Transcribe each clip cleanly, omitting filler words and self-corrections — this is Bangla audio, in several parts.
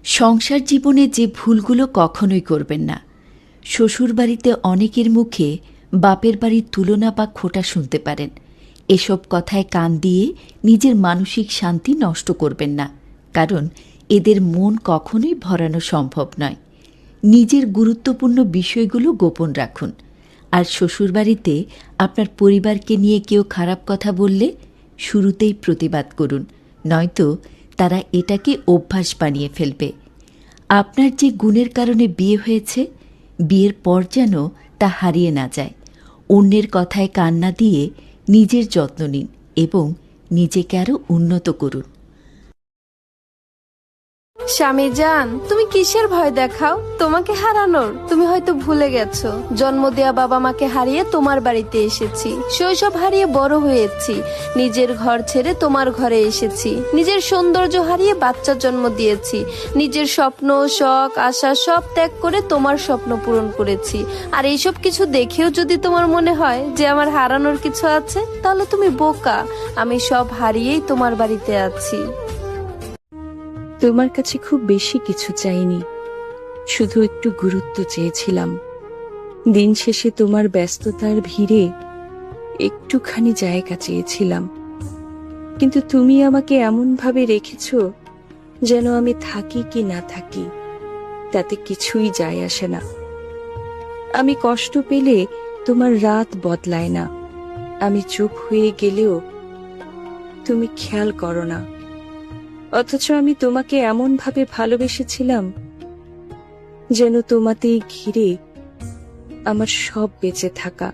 সংসার জীবনে যে ভুলগুলো কখনোই করবেন না। শ্বশুরবাড়িতে অনেকের মুখে বাপের বাড়ির তুলনা বা খোঁটা শুনতে পারেন। এসব কথায় কান দিয়ে নিজের মানসিক শান্তি নষ্ট করবেন না, কারণ এদের মন কখনোই ভরানো সম্ভব নয়। নিজের গুরুত্বপূর্ণ বিষয়গুলো গোপন রাখুন। আর শ্বশুরবাড়িতে আপনার পরিবারকে নিয়ে কেউ খারাপ কথা বললে শুরুতেই প্রতিবাদ করুন, নয়তো তারা এটাকে অভ্যাস বানিয়ে ফেলবে। আপনার যে গুণের কারণে বিয়ে হয়েছে, বিয়ের পর যেন তা হারিয়ে না যায়। অন্যের কথায় কান না দিয়ে নিজের যত্ন নিন এবং নিজেকে আরও উন্নত করুন। স্বামী জান, তুমি কিসের ভয় দেখাও? তোমাকে হারানোর? তুমি হয়তো ভুলে গেছো, জন্ম দেয়া বাবা মাকে হারিয়ে তোমার বাড়িতে এসেছি, শৈশব হারিয়ে বড় হয়েছি, নিজের ঘর ছেড়ে তোমার ঘরে এসেছি, নিজের সৌন্দর্য হারিয়ে বাচ্চা জন্ম দিয়েছি, নিজের স্বপ্ন শখ আশা সব ত্যাগ করে তোমার স্বপ্ন পূরণ করেছি। আর এইসব কিছু দেখেও যদি তোমার মনে হয় যে আমার হারানোর কিছু আছে, তাহলে তুমি বোকা। আমি সব হারিয়েই তোমার বাড়িতে আছি। তোমার কাছে খুব বেশি কিছু চাইনি, শুধু একটু গুরুত্ব চেয়েছিলাম। দিন শেষে তোমার ব্যস্ততার ভিড়ে একটুখানি জায়গা চেয়েছিলাম, কিন্তু তুমি আমাকে এমন ভাবে রেখেছো যেন আমি থাকি কি না থাকি তাতে কিছুই যায় আসে না। আমি কষ্ট পেলে তোমার রাত বদলায় না, আমি চুপ হয়ে গেলেও তুমি খেয়াল করো না। অথচ আমি তোমাকে এমন ভাবে ভালোবেসেছিলাম যেন তোমাতেই ঘিরে আমার সব বেঁচে থাকা।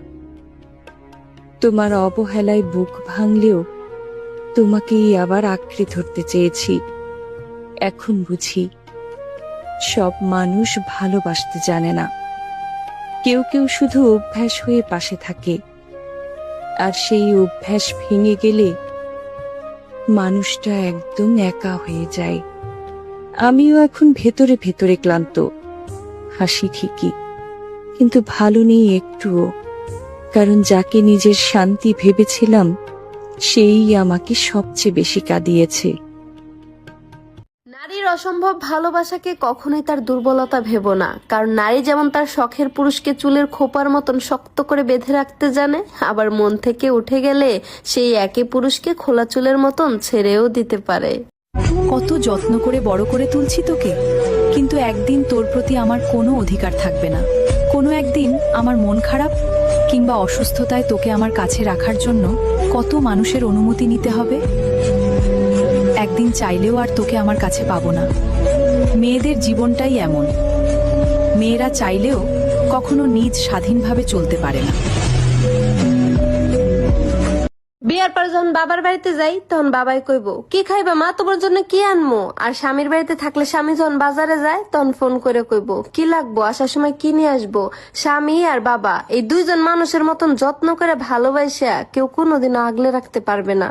তোমার অবহেলায় বুক ভাঙলেও তোমাকেই আবার আঁকড়ে ধরতে চেয়েছি। এখন বুঝি সব মানুষ ভালোবাসতে জানে না, কেউ কেউ শুধু অভ্যাস হয়ে পাশে থাকে, আর সেই অভ্যাস ভেঙে গেলে মানুষটা একদম একা হয়ে যায়। আমিও এখন ভেতরে ভেতরে ক্লান্ত, হাসি ঠিকই, কিন্তু ভালো নেই একটুও, কারণ যাকে নিজের শান্তি ভেবেছিলাম সেই আমাকে সবচেয়ে বেশি কাঁদিয়েছে। নারীর অসম্ভব ভালোবাসাকে কখনোই তার দুর্বলতা ভেবো না, কারণ নারী যেমন তার শখের পুরুষকে চুলের খোপার মতন শক্ত করে বেঁধে রাখতে জানে, আবার মন থেকে উঠে গেলে সেই একই পুরুষকে খোলা চুলের মতন ছেড়েও দিতে পারে। কত যত্ন করে বড় করে তুলছি তোকে, কিন্তু একদিন তোর প্রতি আমার কোনো অধিকার থাকবে না। কোনো একদিন আমার মন খারাপ কিংবা অসুস্থতায় তোকে আমার কাছে রাখার জন্য কত মানুষের অনুমতি নিতে হবে। একদিন চাইলেও আর তোকে আমার কাছে পাবো না। মেয়েদের জীবনটাই এমন, মেয়েরা চাইলেও কখনো নিজ স্বাধীনভাবে চলতে পারে না। বিয়ার পর যখন বাবার বাড়িতে যাই তখন বাবাই কইব, কি খাইবা মা, তোমার জন্য কি আনমো? আর স্বামীর বাড়িতে থাকলে স্বামী যখন বাজারে যায় তখন ফোন করে কইব, কি লাগবো, আসার সময় কি নিয়ে আসবো। স্বামী আর বাবা এই দুইজন মানুষের মতন যত্ন করে ভালোবাসা কেউ কোনোদিনও আগলে রাখতে পারবে না।